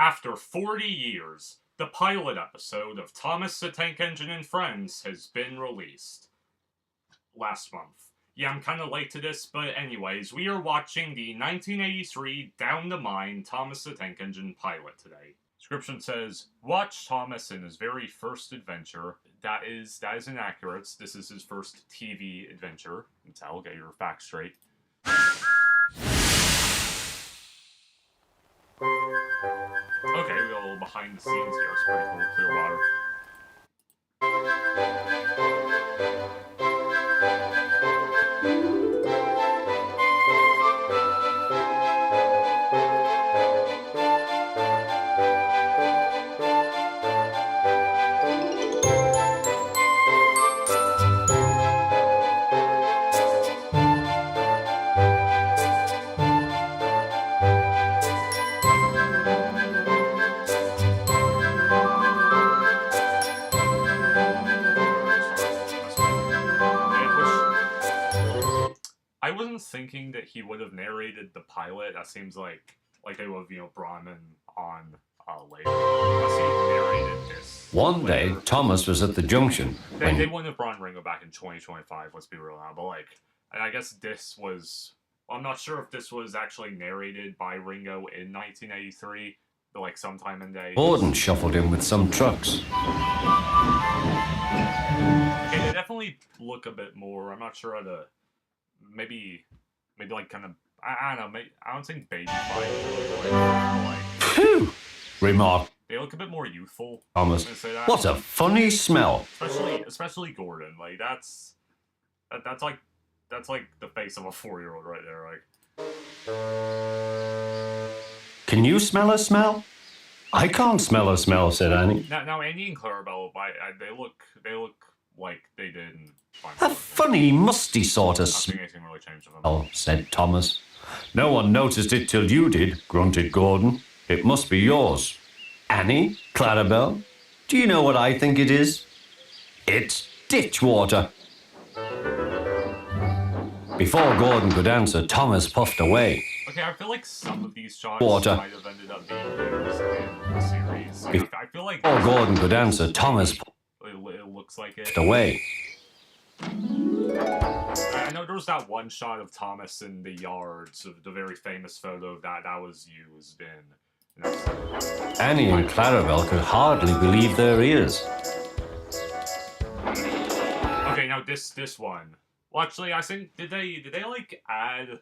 After 40 years, the pilot episode of Thomas the Tank Engine and Friends has been released. Last month. Yeah, I'm kind of late to this, but anyways, we are watching the 1983 Down the Mine Thomas the Tank Engine pilot today. Description says, watch Thomas in his very first adventure. That is inaccurate. This is his first TV adventure. I'll get your facts straight. Okay, we got a little behind the scenes here. It's pretty cool. Clearwater. I wasn't thinking that he would have narrated the pilot. That seems like they would have, brought him in on later. Unless he narrated this. One day, Thomas was at the junction. They wouldn't have brought Ringo back in 2025, let's be real now. But, I guess this was... Well, I'm not sure if this was actually narrated by Ringo in 1983, but, sometime in the... Gordon shuffled in with some trucks. Okay, they definitely look a bit more... I'm not sure how to... Maybe kind of... I don't know, I don't think baby fine. Phew! Remark. They look a bit more youthful. Thomas, what a funny smell. Especially Gordon. That's the face of a 4-year-old right there. Can you smell a smell? I can't smell a smell, said Annie. Now Annie and Clarabelle, they look like they did in a funny, musty sort of smell. Anything really changed with them. Oh, said Thomas. No one noticed it till you did, grunted Gordon. It must be yours. Annie, Clarabelle, do you know what I think it is? It's ditch water. Before Gordon could answer, Thomas puffed away. Okay, I feel like some of these shots might have ended up being used in the series. I feel like... Before Gordon could answer, Thomas it looks like it. Puffed away. I know there was that one shot of Thomas in the yards, of the very famous photo that was used in... Annie and Clarabelle could hardly believe their ears. Okay, now this one. Well, actually, I think did they add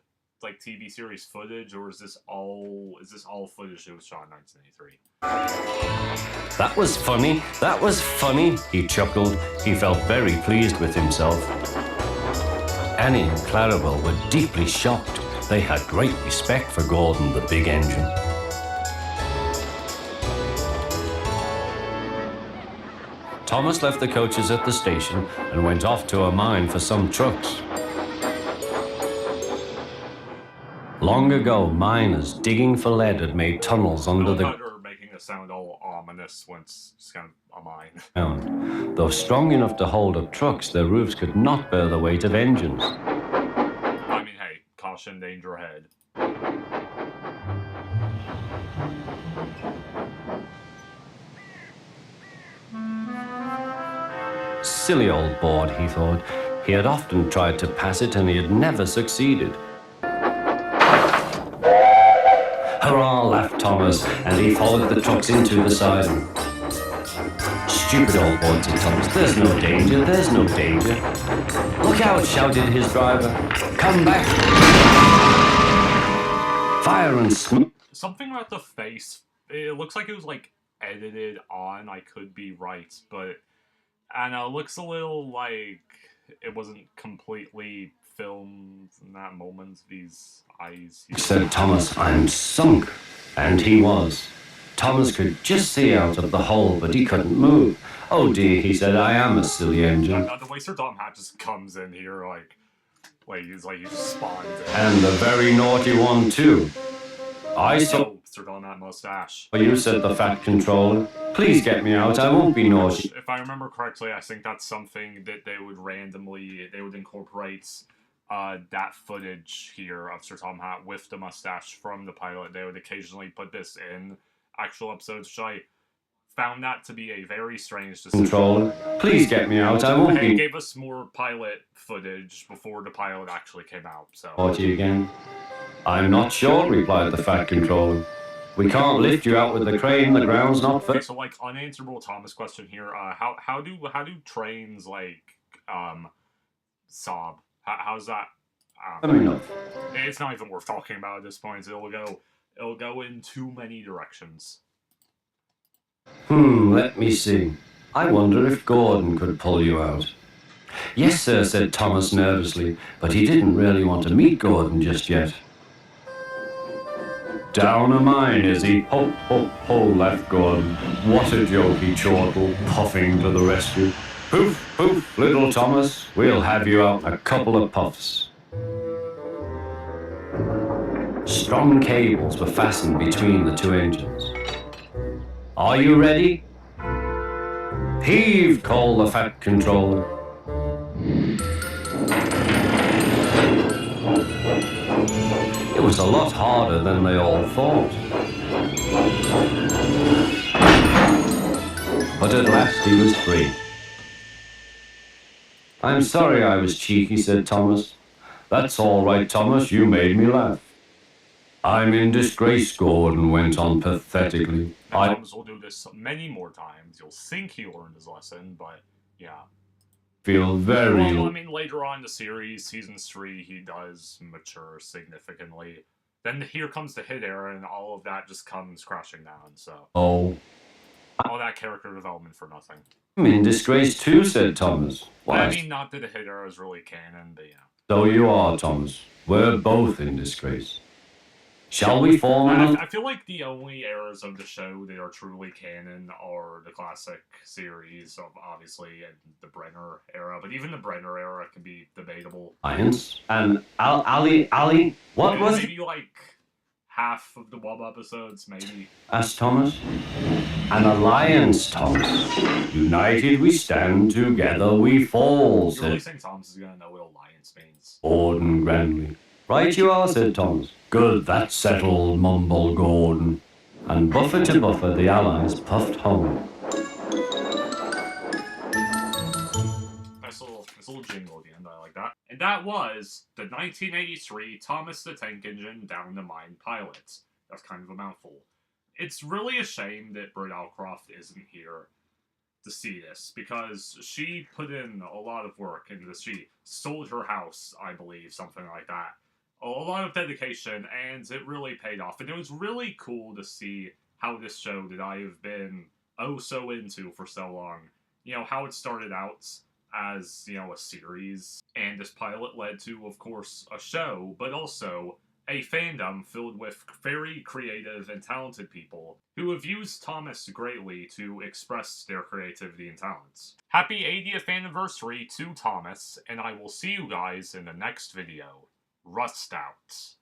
TV series footage, or is this all footage that was shot in 1983? That was funny, he chuckled. He felt very pleased with himself. Annie and Clarabelle were deeply shocked. They had great respect for Gordon, the big engine. Thomas left the coaches at the station and went off to a mine for some trucks. Long ago, miners digging for lead had made tunnels under the making it sound all ominous once it's kind of a mine. ground. Though strong enough to hold up trucks, their roofs could not bear the weight of engines. I mean, hey, caution, danger ahead. Silly old board, he thought. He had often tried to pass it and he had never succeeded. Hurrah, laughed Thomas, and he followed the trucks into the siding. Stupid old board, said Thomas. There's no danger, there's no danger. Look out, shouted his driver. Come back. Fire and smoke. Something about the face. It looks like it was edited on. I could be right, but I know it looks a little like it wasn't completely filmed in that moment. These eyes. Said Thomas, I'm sunk. And he was. Thomas could just see out of the hole, but he couldn't move. Oh dear, he said, I am a silly engine. The way Sir Tom Hat just comes in here, he just spawns in. And a very naughty one, too. I saw... Sir Tom Hat mustache. You said the Fat Controller. Please get me out, I won't be naughty. If I remember correctly, I think that's something that they would incorporate that footage here of Sir Tom Hat with the mustache from the pilot. They would occasionally put this in actual episodes, which I found that to be a very strange decision. Controller, please get me out. I won't Hey, be gave us more pilot footage before the pilot actually came out, so. naughty again. I'm not sure, replied the Fat Controller. We can't lift you out with the crane. The ground's not Okay, fit. so like unanswerable Thomas question here. How do trains like sob? How's that? Enough. It's not even worth talking about at this point. It'll go in too many directions. Let me see. I wonder if Gordon could pull you out. Yes, sir, said Thomas nervously, but he didn't really want to meet Gordon just yet. Down a mine, is he? Ho, ho, ho, laughed Gordon. What a jokey chortle, puffing to the rescue. Poof, poof, little Thomas, we'll have you out in a couple of puffs. Strong cables were fastened between the two engines. Are you ready? Heave, called the Fat Controller. It was a lot harder than they all thought. But at last he was free. I'm sorry I was cheeky, said Thomas. That's all right, Thomas, you made me laugh. I'm in disgrace, Gordon went on pathetically. Thomas will do this many more times. You'll think he learned his lesson, but yeah. Feel very... Well, I mean, later on in the series, Season 3, he does mature significantly. Then here comes the Hit era, and all of that just comes crashing down, so... Oh. All that character development for nothing. I'm in disgrace too, said Thomas. Why? I mean, not that the Hit era is really canon, but yeah. So you are, Thomas. We're both in disgrace. Shall we form another? I feel like the only eras of the show that are truly canon are the classic series of, obviously, and the Brenner era. But even the Brenner era can be debatable. Science and Ali, what was? Maybe like half of the Wub episodes, maybe. Asked Thomas. An alliance, Thomas. United we stand, together we fall. You're really saying Thomas is gonna know what alliance means? Gordon grandly. Right you are, said Thomas. Good, that's settled, mumbled Gordon. And buffer to buffer, the allies puffed home. Nice little jingle at the end, I like that. And that was the 1983 Thomas the Tank Engine Down the Mine pilot. That's kind of a mouthful. It's really a shame that Britt Allcroft isn't here to see this, because she put in a lot of work into this. She sold her house, I believe, something like that. A lot of dedication, and it really paid off. And it was really cool to see how this show that I have been oh so into for so long, you know, how it started out as, you know, a series, and this pilot led to, of course, a show, but also a fandom filled with very creative and talented people who have used Thomas greatly to express their creativity and talents. Happy 80th anniversary to Thomas, and I will see you guys in the next video. Rust out.